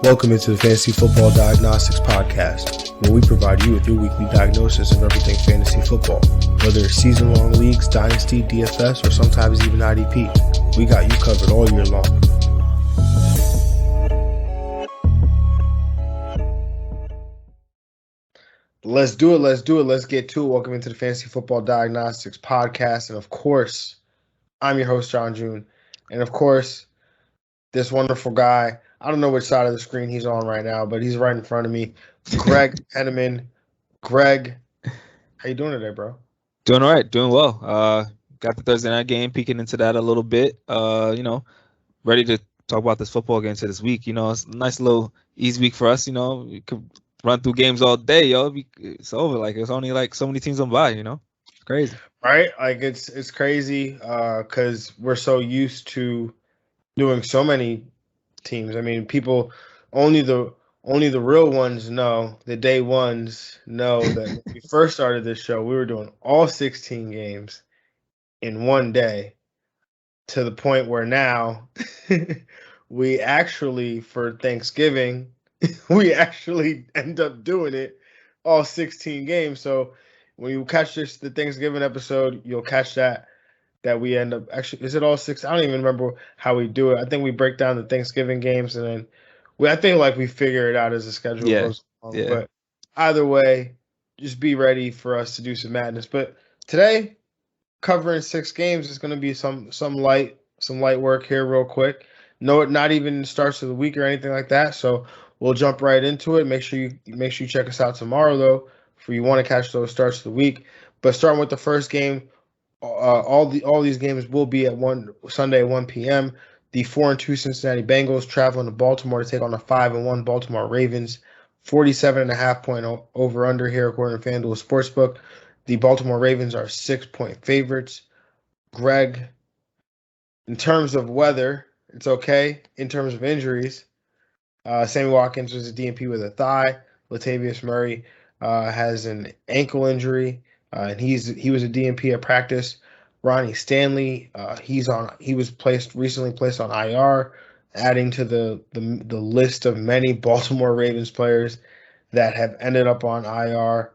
Welcome into the Fantasy Football Diagnostics Podcast, where we provide you with your weekly diagnosis of everything fantasy football. Whether it's season-long leagues, dynasty, DFS, or sometimes even IDP, we got you covered all year long. Let's do it. Let's get to it. Welcome into the Fantasy Football Diagnostics Podcast. And of course, I'm your host, John June. And of course, this wonderful guy, I don't know which side of the screen he's on right now, but he's right in front of me. Greg Henneman. Greg, how you doing today, bro? Doing all right, doing well. Got the Thursday night game, peeking into that a little bit. Ready to talk about this football game to this week. It's a nice little easy week for us. We could run through games all day, yo. It's over. Like, it's only like so many teams on bye, It's crazy. Right? Like, it's crazy because we're so used to doing so many teams. I mean, people, only the real ones know, the day ones know that when we first started this show, we were doing all 16 games in one day, to the point where now we actually, for Thanksgiving, we actually end up doing it all 16 games. So when you catch the Thanksgiving episode, you'll catch that we end up actually, is it all six? I don't even remember how we do it. I think we break down the Thanksgiving games and then I think like we figure it out as the schedule goes along. Yeah. But either way, just be ready for us to do some madness. But today, covering 6 games is going to be some light work here real quick. No, not even starts of the week or anything like that. So we'll jump right into it. Make sure you check us out tomorrow though, if you want to catch those starts of the week. But starting with the first game. All these games will be at Sunday at 1 p.m. The 4-2 Cincinnati Bengals traveling to Baltimore to take on the 5-1 Baltimore Ravens. 47.5 point over under here according to FanDuel Sportsbook. The Baltimore Ravens are 6-point favorites. Greg, in terms of weather, it's okay. In terms of injuries, Sammy Watkins was a DNP with a thigh. Latavius Murray has an ankle injury. And he was a DNP at practice. Ronnie Stanley, he was recently placed on IR, adding to the list of many Baltimore Ravens players that have ended up on IR.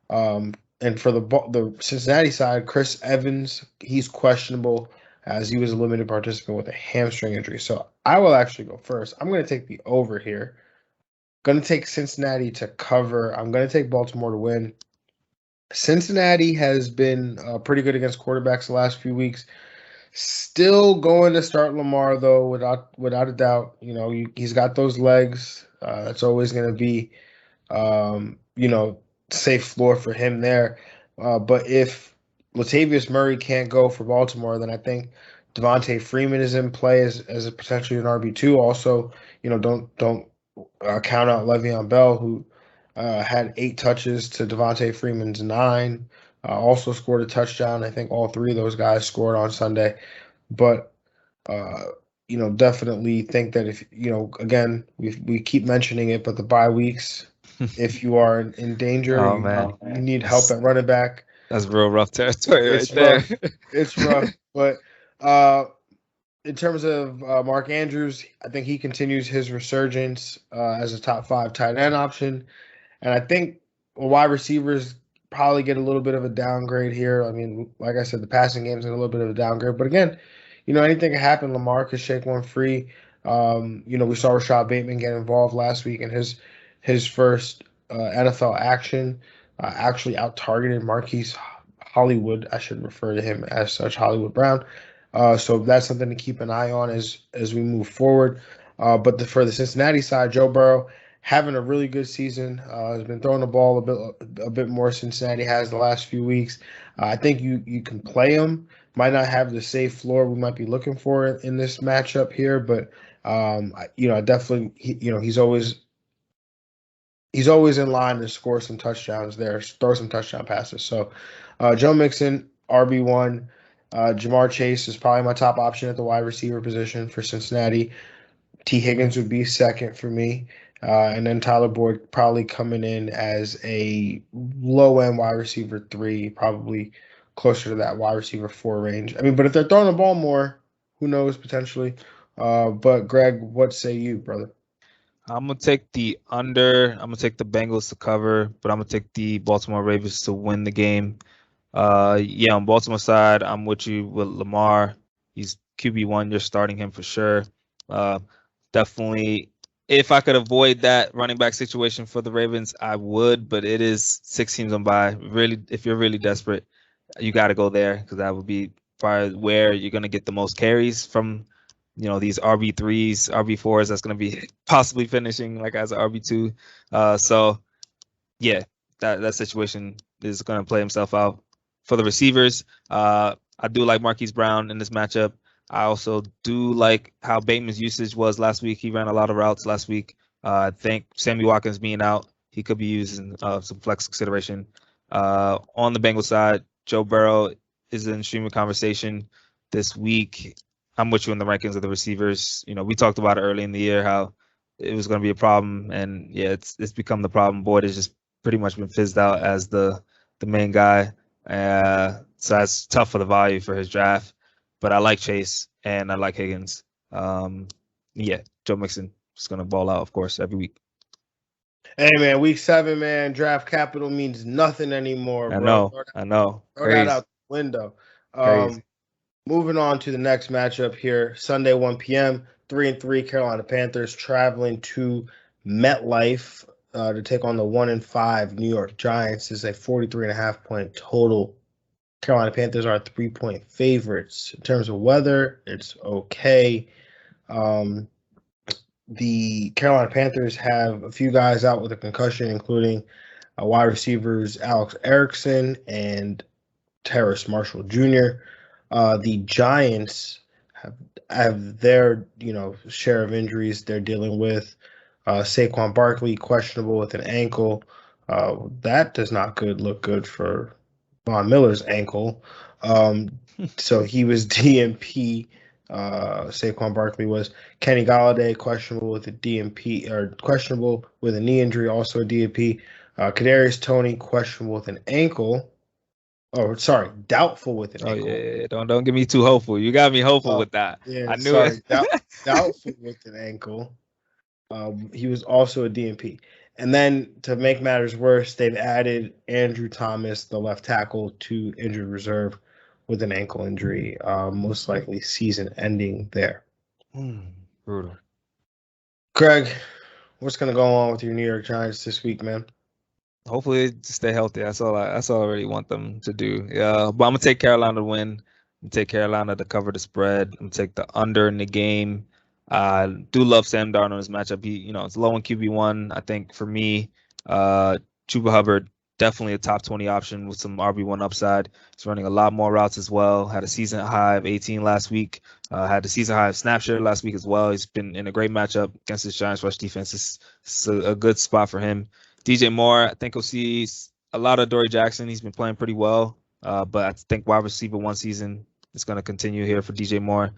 And for the Cincinnati side, Chris Evans, he's questionable as he was a limited participant with a hamstring injury. So I will actually go first. I'm going to take the over here. Going to take Cincinnati to cover. I'm going to take Baltimore to win. Cincinnati has been pretty good against quarterbacks the last few weeks. Still going to start Lamar though, without a doubt. He's got those legs. That's always going to be, safe floor for him there. But if Latavius Murray can't go for Baltimore, then I think Devontae Freeman is in play as a potentially an RB2. Also, don't count out Le'Veon Bell, who had 8 touches to Devontae Freeman's 9. Also scored a touchdown. I think all 3 of those guys scored on Sunday. But, definitely think that if, again, we keep mentioning it, but the bye weeks, if you are in danger, you need help at running back. That's real rough territory right there. It's rough. But in terms of Mark Andrews, I think he continues his resurgence as a top 5 tight end option. And I think wide receivers probably get a little bit of a downgrade here. I mean, like I said, the passing game's in a little bit of a downgrade. But again, anything can happen. Lamar could shake one free. We saw Rashad Bateman get involved last week in his first NFL action. Actually out-targeted Marquise Hollywood. I should refer to him as such, Hollywood Brown. So that's something to keep an eye on as we move forward. But for the Cincinnati side, Joe Burrow, having a really good season, has been throwing the ball a bit more. Cincinnati has the last few weeks. I think you can play him. Might not have the safe floor we might be looking for in this matchup here, but I definitely he's always in line to score some touchdowns there, throw some touchdown passes. So Joe Mixon, RB1. Jamar Chase is probably my top option at the wide receiver position for Cincinnati. T. Higgins would be second for me. And then Tyler Boyd probably coming in as a low-end wide receiver 3, probably closer to that wide receiver 4 range. I mean, but if they're throwing the ball more, who knows, potentially. But, Greg, what say you, brother? I'm gonna take the under. I'm gonna take the Bengals to cover, but I'm gonna take the Baltimore Ravens to win the game. Yeah, on Baltimore side, I'm with you with Lamar. He's QB1. You're starting him for sure. Uh, Definitely. If I could avoid that running back situation for the Ravens, I would. But it is 6 teams on bye. Really, if you're really desperate, you got to go there because that would be probably where you're gonna get the most carries from. These RB3s, RB4s. That's gonna be possibly finishing like as an RB2. So yeah, that situation is going to play himself out. For the receivers, I do like Marquise Brown in this matchup. I also do like how Bateman's usage was last week. He ran a lot of routes last week. I think Sammy Watkins being out, he could be used in some flex consideration. On the Bengals side, Joe Burrow is in streaming conversation this week. I'm with you in the rankings of the receivers. We talked about it early in the year how it was going to be a problem, and yeah, it's become the problem. Boyd has just pretty much been fizzed out as the main guy. So that's tough for the value for his draft. But I like Chase and I like Higgins. Yeah, Joe Mixon is going to ball out, of course, every week. Hey man, week 7, man, draft capital means nothing anymore, bro. I know. Throw that out the window. Crazy. Moving on to the next matchup here, Sunday 1 p.m. 3-3 Carolina Panthers traveling to MetLife to take on the 1-5 New York Giants. This is a 43.5 point total. Carolina Panthers are 3-point favorites. In terms of weather, it's okay. The Carolina Panthers have a few guys out with a concussion, including wide receivers Alex Erickson and Terrace Marshall Jr. The Giants have their share of injuries they're dealing with. Saquon Barkley questionable with an ankle. That does not look good for Von Miller's ankle. So he was DNP. Saquon Barkley was. Kenny Golladay questionable with a DNP or questionable with a knee injury, also a DNP. Kadarius Toney questionable with an ankle. Oh, sorry, doubtful with an ankle. Yeah, don't get me too hopeful. You got me hopeful with that. Yeah, I knew it. Doubtful with an ankle. He was also a DNP. And then to make matters worse, they've added Andrew Thomas, the left tackle, to injured reserve with an ankle injury, most likely season ending there. Brutal. Greg, what's going to go on with your New York Giants this week, man? Hopefully stay healthy. That's all I really want them to do. Yeah, but I'm gonna take Carolina to win. I'm take Carolina to cover the spread. I'm gonna take the under in the game. I do love Sam Darnold in this matchup. It's low in QB1. I think for me, Chuba Hubbard definitely a top 20 option with some RB1 upside. He's running a lot more routes as well. Had a season high of 18 last week. Had the season high of snap share last week as well. He's been in a great matchup against this Giants rush defense. It's a good spot for him. DJ Moore, I think we'll see a lot of Dory Jackson. He's been playing pretty well, but I think wide receiver one season is going to continue here for DJ Moore.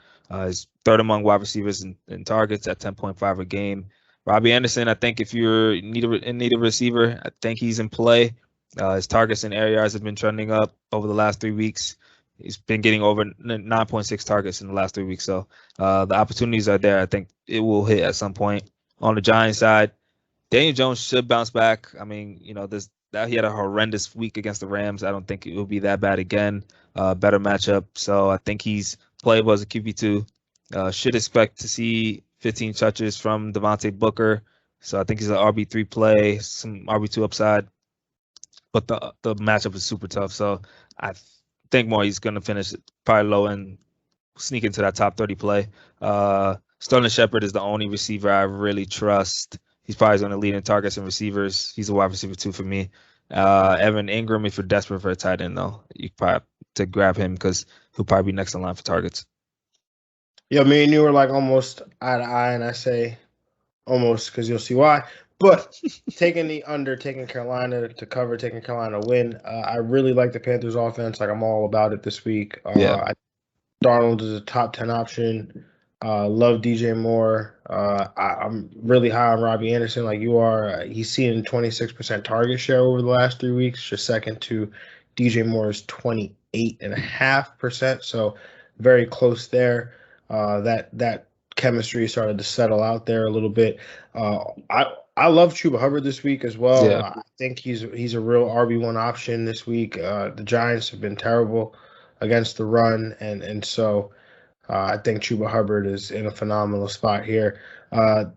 He's third among wide receivers in targets at 10.5 a game. Robbie Anderson, I think if you're in need of a receiver, I think he's in play. His targets and air yards have been trending up over the last 3 weeks. He's been getting over 9.6 targets in the last 3 weeks. So the opportunities are there. I think it will hit at some point. On the Giants side, Daniel Jones should bounce back. I mean, he had a horrendous week against the Rams. I don't think it will be that bad again. Better matchup. So I think he's playable as a QB2. Should expect to see 15 touches from Devontae Booker. So I think he's an RB3 play, some RB2 upside. But the matchup is super tough. So I think more he's going to finish probably low and sneak into that top 30 play. Sterling Shepard is the only receiver I really trust. He's probably going to lead in targets and receivers. He's a wide receiver 2 for me. Evan Ingram, if you're desperate for a tight end, though, you probably have to grab him because he'll probably be next in line for targets. Yeah, me and you were like almost eye to eye, and I say almost because you'll see why. But taking the under, taking Carolina to cover, taking Carolina to win, I really like the Panthers offense. Like, I'm all about it this week. Darnold is a top 10 option. Love DJ Moore. I'm really high on Robbie Anderson like you are. He's seen 26% target share over the last 3 weeks, just second to DJ Moore's 28.5%. So very close there. That chemistry started to settle out there a little bit. I love Chuba Hubbard this week as well. Yeah. I think he's a real RB1 option this week. The Giants have been terrible against the run, and so I think Chuba Hubbard is in a phenomenal spot here. And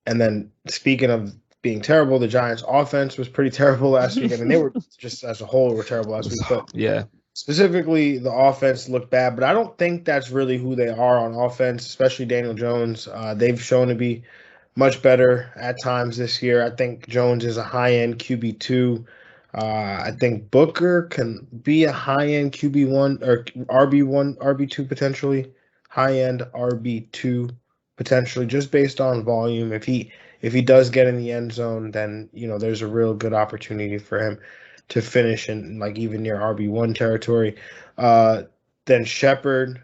then speaking of being terrible, the Giants' offense was pretty terrible last week. I mean, they were just as a whole were terrible last week, but yeah, specifically the offense looked bad. But I don't think that's really who they are on offense, especially Daniel Jones. They've shown to be much better at times this year. I think Jones is a high-end QB2. I think Booker can be a high-end QB1 or RB1, RB2 potentially, high-end RB2 potentially, just based on volume. If he does get in the end zone, then there's a real good opportunity for him to finish in like even near RB1 territory. Then Shepard,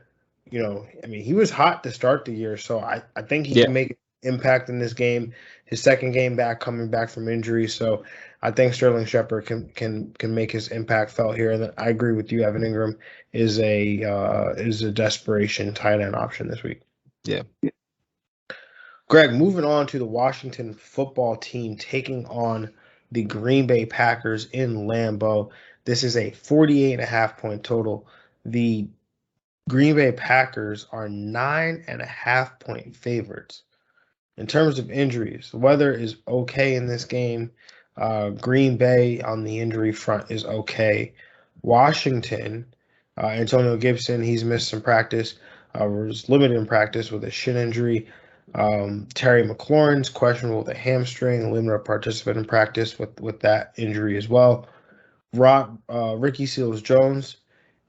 I mean, he was hot to start the year, so I think he can make impact in this game. His second game back, coming back from injury, so I think Sterling Shepard can make his impact felt here. And I agree with you. Evan Ingram is a desperation tight end option this week. Yeah. Greg, moving on to the Washington football team taking on the Green Bay Packers in Lambeau. This is a 48.5 point total. The Green Bay Packers are 9.5 point favorites. In terms of injuries, the weather is okay in this game. Green Bay on the injury front is okay. Washington, Antonio Gibson, he's missed some practice, was limited in practice with a shin injury. Terry McLaurin's questionable with a hamstring, limited participant in practice with that injury as well. Ricky Seals-Jones,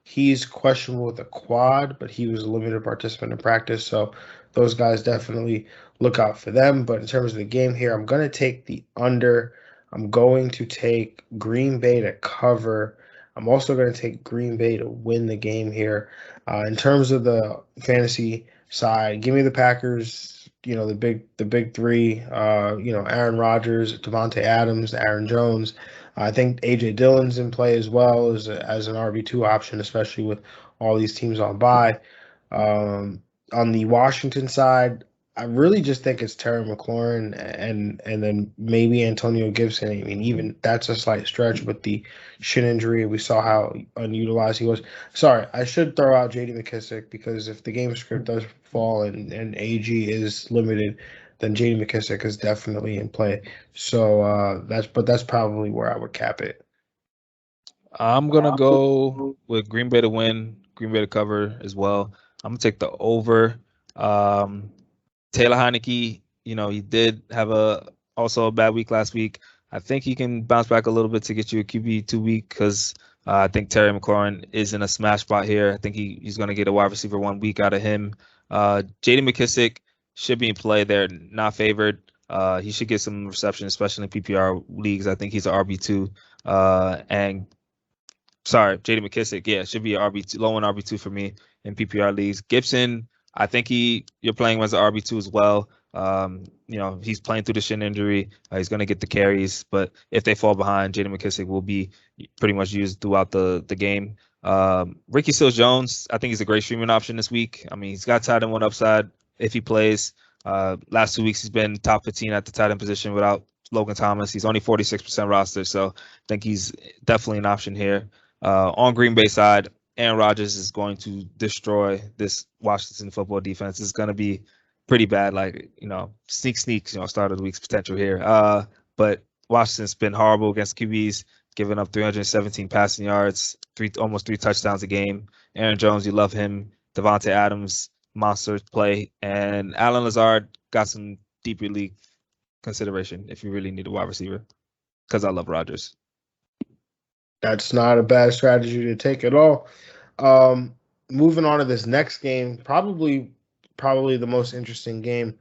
he's questionable with a quad, but he was a limited participant in practice, so those guys definitely look out for them. But in terms of the game here, I'm going to take the under. I'm going to take Green Bay to cover. I'm also going to take Green Bay to win the game here. In terms of the fantasy side, give me the Packers. The big three. Aaron Rodgers, Devontae Adams, Aaron Jones. I think A.J. Dillon's in play as well as an RB2 option, especially with all these teams on bye. On the Washington side, I really just think it's Terry McLaurin and then maybe Antonio Gibson. I mean, even that's a slight stretch with the shin injury. We saw how unutilized he was. Sorry, I should throw out J.D. McKissic because if the game script does fall and AG is limited, then J.D. McKissic is definitely in play. So that's probably where I would cap it. I'm gonna go with Green Bay to win, Green Bay to cover as well. I'm gonna take the over. Taylor Heineke, he did have also a bad week last week. I think he can bounce back a little bit to get you a QB2 week because I think Terry McLaurin is in a smash spot here. I think he's going to get a wide receiver 1 week out of him. J.D. McKissic should be in play there, not favored. He should get some reception, especially in PPR leagues. I think he's an RB2. J.D. McKissic, should be an RB2, low-end RB2 for me in PPR leagues. Gibson, I think you're playing him as an RB2 as well. He's playing through the shin injury. He's going to get the carries, but if they fall behind, J.D. McKissic will be pretty much used throughout the game. Ricky Seals-Jones, I think he's a great streaming option this week. I mean, he's got tight end 1 upside if he plays. Last 2 weeks, he's been top 15 at the tight end position without Logan Thomas. He's only 46% roster, so I think he's definitely an option here. On Green Bay side, Aaron Rodgers is going to destroy this Washington football defense. It's going to be pretty bad, sneak, start of the week's potential here. But Washington's been horrible against QBs, giving up 317 passing yards, almost 3 touchdowns a game. Aaron Jones, you love him. Devontae Adams, monster play. And Alan Lazard got some deeper league consideration if you really need a wide receiver, because I love Rodgers. That's not a bad strategy to take at all. Moving on to this next game, probably the most interesting game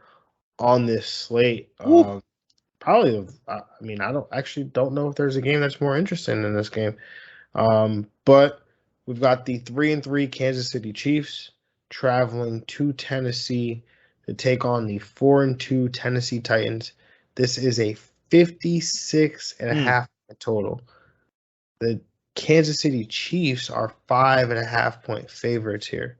on this slate. I don't know if there's a game that's more interesting than this game. But we've got the 3-3 Kansas City Chiefs traveling to Tennessee to take on the 4-2 Tennessee Titans. This is a 56.5 total. The Kansas City Chiefs are 5.5 point favorites here.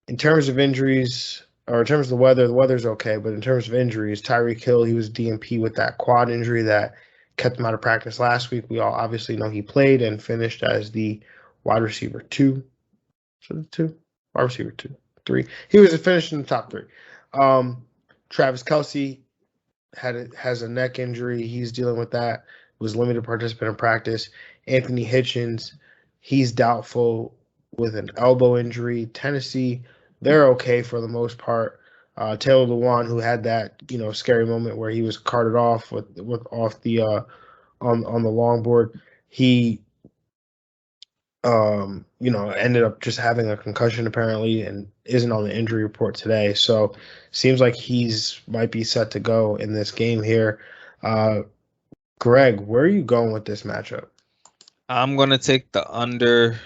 in terms of injuries, or in terms of the weather's okay. But in terms of injuries, Tyreek Hill, he was DNP with that quad injury that kept him out of practice last week. We all obviously know he played and finished as the wide receiver 2. So 2? Wide receiver 2. 3. He was finished in the top 3. Travis Kelce has a neck injury. He's dealing with that. Was limited participant in practice. Anthony Hitchens, he's doubtful with an elbow injury. Tennessee, they're okay for the most part. Taylor Lewan, who had that scary moment where he was carted off with off the on the longboard, he ended up just having a concussion apparently and isn't on the injury report today. So seems like he's might be set to go in this game here. Greg, where are you going with this matchup? I'm going to take the under.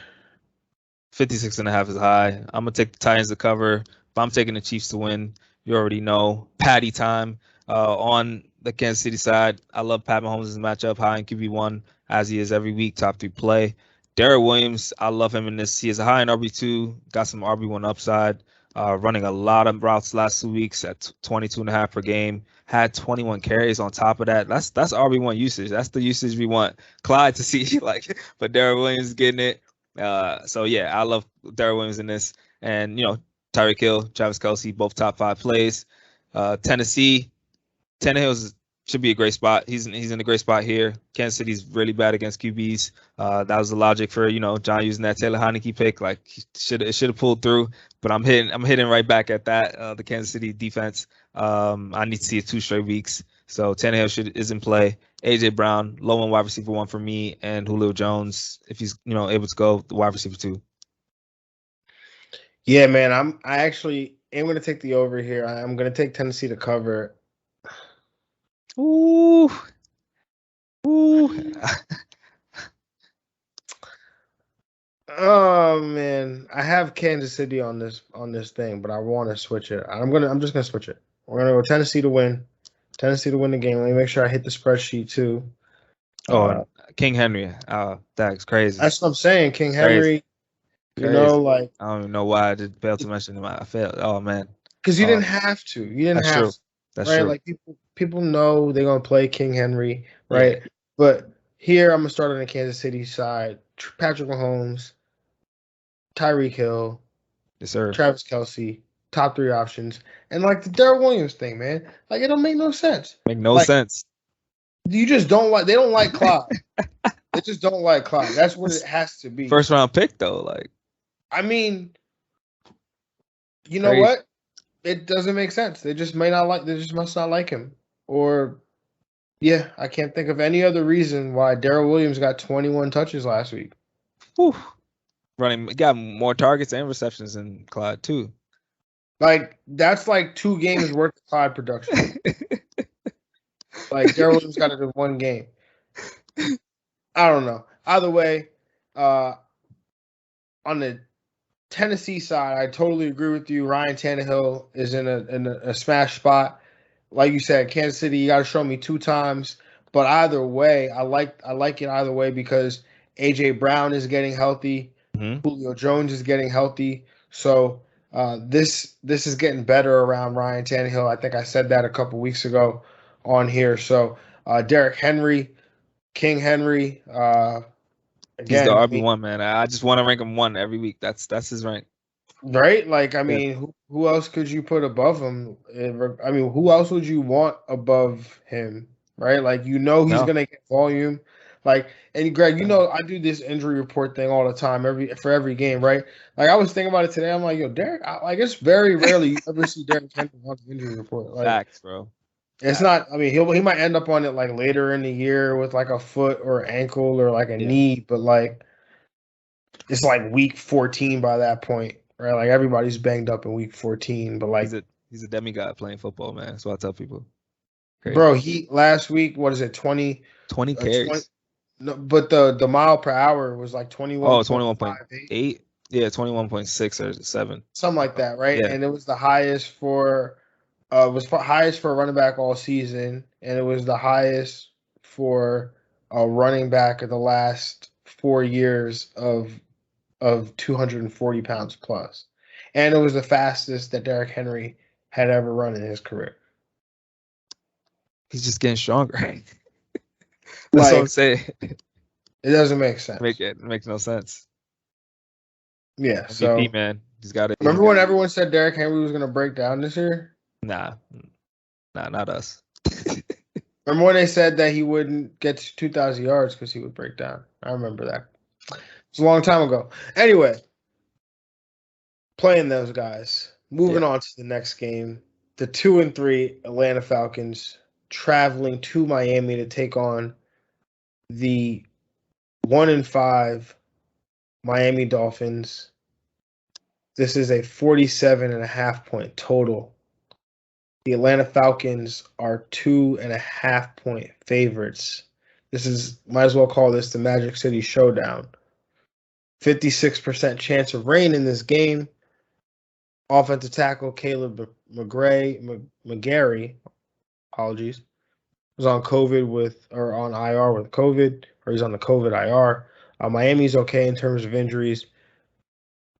56.5 is high. I'm going to take the Titans to cover, but I'm taking the Chiefs to win. You already know. Patty time on the Kansas City side. I love Pat Mahomes' matchup, high in QB1, as he is every week, top 3 play. Derek Williams, I love him in this. He is a high in RB2, got some RB1 upside, running a lot of routes last 2 weeks at 22.5 per game. Had 21 carries on top of that. That's RB1 usage. That's the usage we want Clyde to see. But Derek Williams getting it. So yeah, I love Derek Williams in this, and Tyreek Hill, Travis Kelce, both top 5 plays. Tennessee, Tannehill should be a great spot. He's in a great spot here. Kansas City's really bad against QBs. That was the logic for John using that Taylor Heineke pick. Like it should have pulled through, but I'm hitting right back at that. The Kansas City defense. I need to see it 2 straight weeks. So Tannehill is in play. AJ Brown, low on wide receiver 1 for me, and Julio Jones, if he's able to go, the wide receiver 2. Yeah, man, I actually am going to take the over here. I'm going to take Tennessee to cover. Ooh. Oh man, I have Kansas City on this thing, but I want to switch it. I'm just gonna switch it. We're gonna go Tennessee to win. Tennessee to win the game. Let me make sure I hit the spreadsheet too. King Henry. That's crazy. That's what I'm saying. King Henry. Crazy. I don't even know why I did fail to mention him. I failed. Oh man. Because you didn't have to. You didn't have to. That's right? True. Like people know they're gonna play King Henry, right? Yeah. But here I'm gonna start on the Kansas City side. Patrick Mahomes, Tyreek Hill, yes, sir. Travis Kelce, top 3 options, and like the Derek Williams thing, man. Like it don't make no sense. Sense. You just don't like. They don't like Clyde. They just don't like Clyde. That's what it has to be. First round pick though, I mean, you know what? It doesn't make sense. They just must not like him. Or yeah, I can't think of any other reason why Darrell Williams got 21 touches last week. Whew. Got more targets and receptions than Clyde too. Like that's like 2 games worth of Clyde production. Like Darrell Williams got it in 1 game. I don't know. Either way, on the Tennessee side, I totally agree with you. Ryan Tannehill is in a smash spot. Like you said, Kansas City, you got to show me 2 times. But either way, I like it either way because AJ Brown is getting healthy. Mm-hmm. Julio Jones is getting healthy. So this is getting better around Ryan Tannehill. I think I said that a couple weeks ago on here. So Derrick Henry, King Henry. He's the RB1, man. I just want to rank him 1 every week. That's his rank. Right? Like, I mean, who else could you put above him? I mean, who else would you want above him? Right? Like, he's going to get volume. Like, and Greg, I do this injury report thing all the time, for every game, right? Like, I was thinking about it today. I'm like, yo, Derek, it's very rarely you ever see Derek Henry on the injury report. Like, facts, bro. It's not. I mean, he might end up on it like later in the year with like a foot or ankle or like a knee, but like it's like week 14 by that point, right? Like everybody's banged up in week 14, but like he's a demigod playing football, man. That's what I tell people. Crazy. Bro, he last week, what is it, 20 carries? No, but the mile per hour was like 21. Oh, 21.8. Yeah, 21.6 or 7. Something like that, right? Yeah. And it was the highest for highest for a running back all season, and it was the highest for a running back of the last 4 years of 240 pounds plus. And it was the fastest that Derrick Henry had ever run in his career. He's just getting stronger. That's what I'm saying. It doesn't make sense. It makes no sense. Yeah, MVP, so man. He's got it. Remember when everyone said Derrick Henry was going to break down this year? Nah, not us. Remember when they said that he wouldn't get to 2,000 yards because he would break down? I remember that. It's a long time ago. Anyway, playing those guys. Moving on to the next game. The 2-3 Atlanta Falcons traveling to Miami to take on the 1-5 Miami Dolphins. This is a 47.5 point total. The Atlanta Falcons are 2.5 point favorites. Might as well call this the Magic City Showdown. 56% chance of rain in this game. Offensive tackle Caleb McGarry, apologies, was on on IR with COVID, or he's on the COVID IR. Miami's okay in terms of injuries.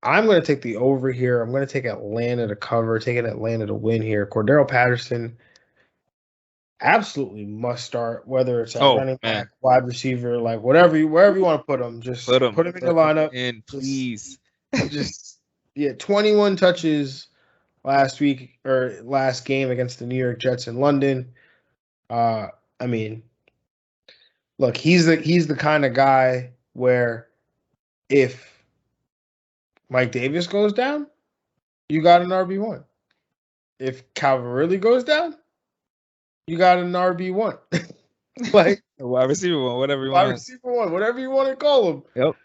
I'm going to take the over here. I'm going to take Atlanta to cover, taking Atlanta to win here. Cordero Patterson absolutely must start, whether it's at running back, wide receiver, like wherever you want to put him. Just put him in the lineup. Please. 21 touches last game against the New York Jets in London. I mean, look, he's the kind of guy where if Mike Davis goes down, you got an RB1. If Calvin Ridley goes down, you got an RB1. Like a wide receiver one, whatever you want to call him. Yep.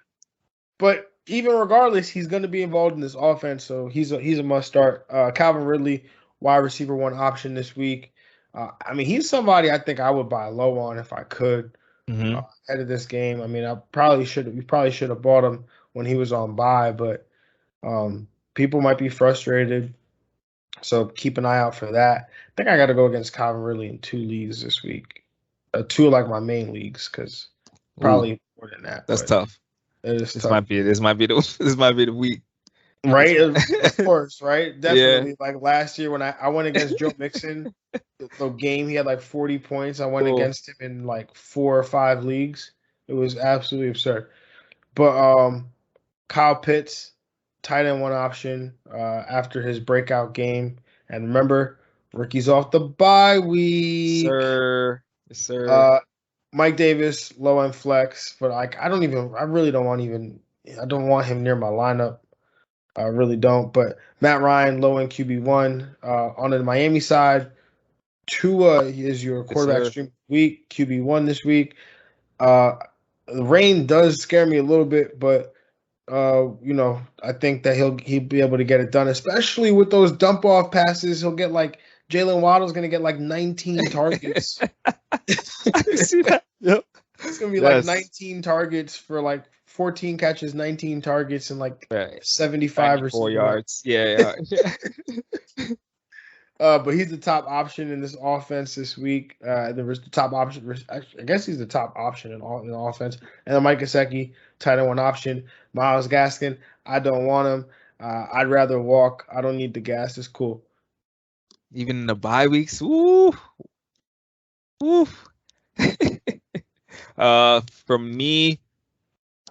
But even regardless, he's going to be involved in this offense, so he's a must start. Calvin Ridley, wide receiver one option this week. I mean, he's somebody I think I would buy low on if I could ahead of this game. I mean, we probably should have bought him when he was on bye, but people might be frustrated, so keep an eye out for that. I think I got to go against Calvin Ridley in 2 leagues this week. 2 of like my main leagues, because probably more than that. That's tough. This tough. This might be the week. Right, of course, right? Definitely. Yeah. Like last year when I went against Joe Mixon, the game he had like 40 points. I went against him in like 4 or 5 leagues. It was absolutely absurd. But Kyle Pitts, tight end one option after his breakout game. And remember, Ricky's off the bye week. Yes, sir. Mike Davis, low end flex, but I don't want him near my lineup. I really don't. But Matt Ryan, low end QB1. On the Miami side, Tua is your quarterback stream week, QB1 this week. The rain does scare me a little bit, but I think that he'll be able to get it done, especially with those dump off passes. He'll get like Jalen Waddle's gonna get like 19 targets. I see that. Yep. It's gonna be like 19 targets for like 14 catches, 19 targets, and like 75 or 4 yards. Yeah. But he's the top option in this offense this week. There was the top option. I guess he's the top option in the offense. And then Mike Gesicki, tight end one option. Myles Gaskin, I don't want him. I'd rather walk. I don't need the gas. It's cool. Even in the bye weeks, woo. For me,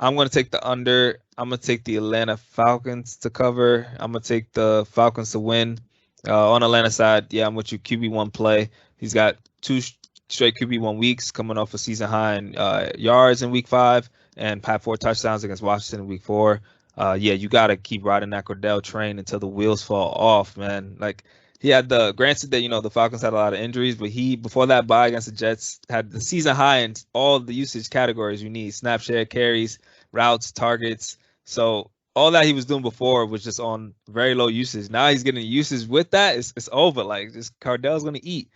I'm going to take the under. I'm going to take the Atlanta Falcons to cover. I'm going to take the Falcons to win. On Atlanta side, I'm with you. QB1 play. He's got 2 straight QB1 weeks coming off a season high in yards in week 5 and had 4 touchdowns against Washington in week 4. You got to keep riding that Cordell train until the wheels fall off, man. Like, he had granted that, the Falcons had a lot of injuries, but before that bye against the Jets, had the season high in all the usage categories you need: snap share, carries, routes, targets. So all that he was doing before was just on very low usage. Now he's getting usage with that. It's over. Like, just Cardell's going to eat.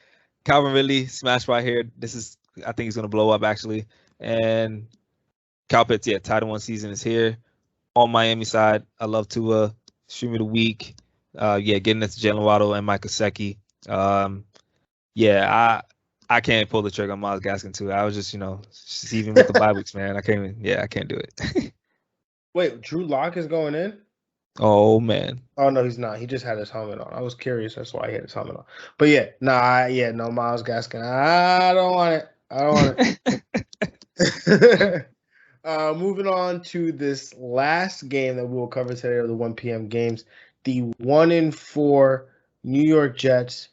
Calvin Ridley smashed right here. I think he's going to blow up, actually. And Kyle Pitts, tight end one season is here. On Miami side, I love Tua. Stream of the week. Getting it to Jalen Waddle and Mike Gesicki. I can't pull the trigger on Myles Gaskin too. I was just even with the bye weeks, man. I can't do it. Wait, Drew Lock is going in? Oh man. Oh no, he's not. He just had his helmet on. I was curious. That's why he had his helmet on. But yeah, no Miles Gaskin. I don't want it. I don't want it. Moving on to this last game that we will cover today, are the 1 p.m. games. The 1-4 New York Jets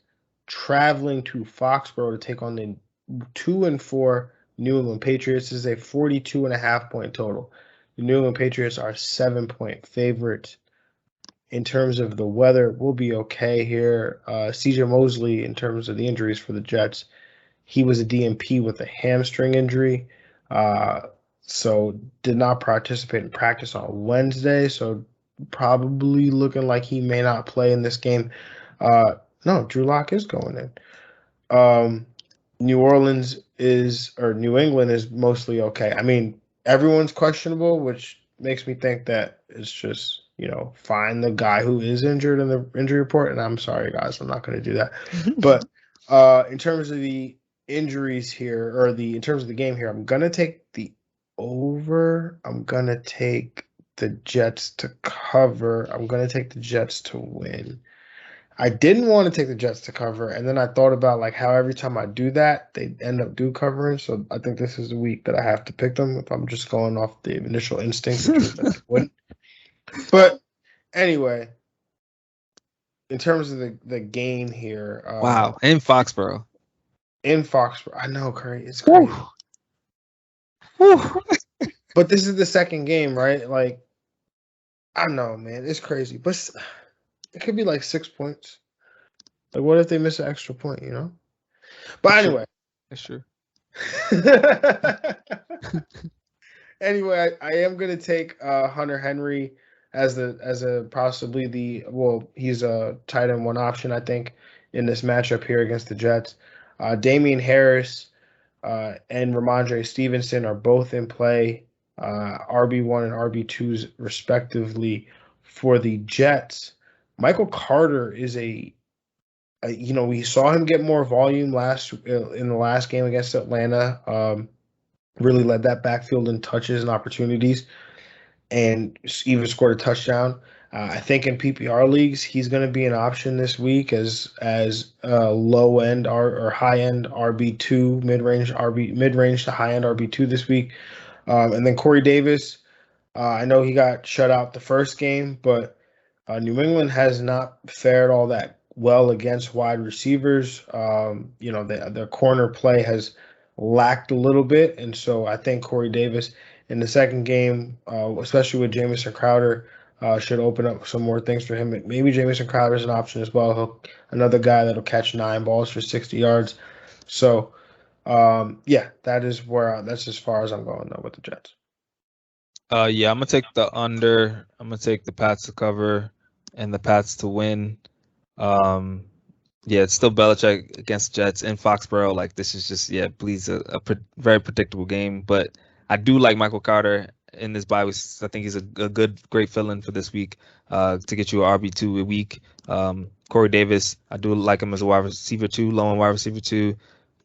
traveling to Foxborough to take on the 2-4 New England Patriots. This is a 42.5 point total. The New England Patriots are 7-point favorites. In terms of the weather, we'll be okay here. CJ Mosley, in terms of the injuries for the Jets, he was a DNP with a hamstring injury. So did not participate in practice on Wednesday. So probably looking like he may not play in this game. No, Drew Lock is going in. New England is mostly okay. I mean, everyone's questionable, which makes me think that it's just, find the guy who is injured in the injury report. And I'm sorry, guys, I'm not going to do that. But in terms of the injuries here, or in terms of the game here, I'm going to take the over. I'm going to take the Jets to cover. I'm going to take the Jets to win. I didn't want to take the Jets to cover, and then I thought about like how every time I do that, they end up covering. So I think this is the week that I have to pick them if I'm just going off the initial instinct, which was that they wouldn't. But anyway, in terms of the game here, wow, in Foxborough. I know, it's crazy. But this is the second game, right? Like, I don't know, man, it's crazy, but it could be like 6 points. Like, what if they miss an extra point, But anyway. That's true. Anyway, I am going to take Hunter Henry as possibly he's a tight end one option, I think, in this matchup here against the Jets. Damian Harris and Ramondre Stevenson are both in play, RB1 and RB2s respectively for the Jets. Michael Carter is we saw him get more volume in the last game against Atlanta. Really led that backfield in touches and opportunities, and even scored a touchdown. I think in PPR leagues, he's going to be an option this week as low end or high end RB2, mid range to high end RB2 this week. And then Corey Davis, I know he got shut out the first game, but New England has not fared all that well against wide receivers. The corner play has lacked a little bit, and so I think Corey Davis in the second game, especially with Jamison Crowder, should open up some more things for him. Maybe Jamison Crowder is an option as well. Another guy that'll catch 9 balls for 60 yards. So, that's as far as I'm going though with the Jets. Yeah, I'm gonna take the under. I'm gonna take the Pats to cover and the Pats to win. Yeah, it's still Belichick against Jets in Foxborough. Like, this is just, please, a very predictable game. But I do like Michael Carter in this bye week. I think he's a great fill-in for this week to get you an RB2 a week. Corey Davis, I do like him as a wide receiver 2, low end wide receiver 2.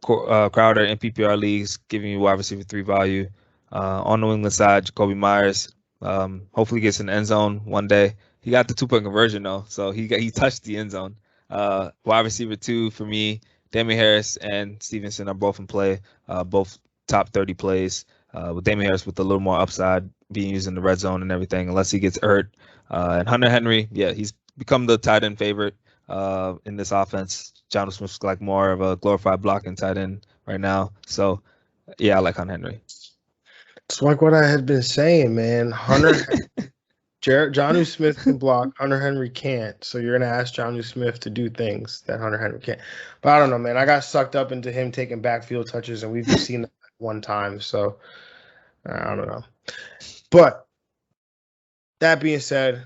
Crowder in PPR leagues, giving you wide receiver 3 value. On the New England side, Jacoby Myers, hopefully gets in the end zone one day. He got the 2-point conversion though, so he touched the end zone. Wide receiver 2 for me, Damian Harris and Stevenson are both in play, both top 30 plays. With Damian Harris with a little more upside, being used in the red zone and everything, unless he gets hurt. And Hunter Henry, he's become the tight end favorite in this offense. Jon Smith's like more of a glorified blocking tight end right now. So, I like Hunter Henry. It's like what I had been saying, man. Jonnu Smith can block, Hunter Henry can't. So you're going to ask Jonnu Smith to do things that Hunter Henry can't. But I don't know, man. I got sucked up into him taking backfield touches, and we've just seen that one time. So I don't know. But that being said,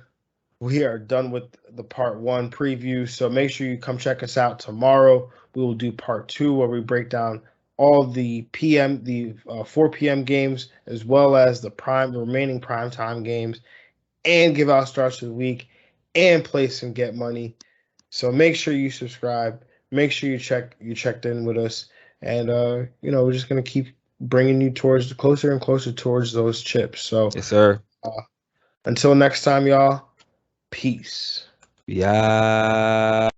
we are done with the part 1 preview. So make sure you come check us out tomorrow. We will do part 2 where we break down all the 4 p.m. games, as well as the remaining primetime games, and give out starts of the week and place some get money. So make sure you subscribe. Make sure you checked in with us, and we're just gonna keep bringing you closer and closer towards those chips. So yes, sir. Until next time, y'all. Peace. Yeah.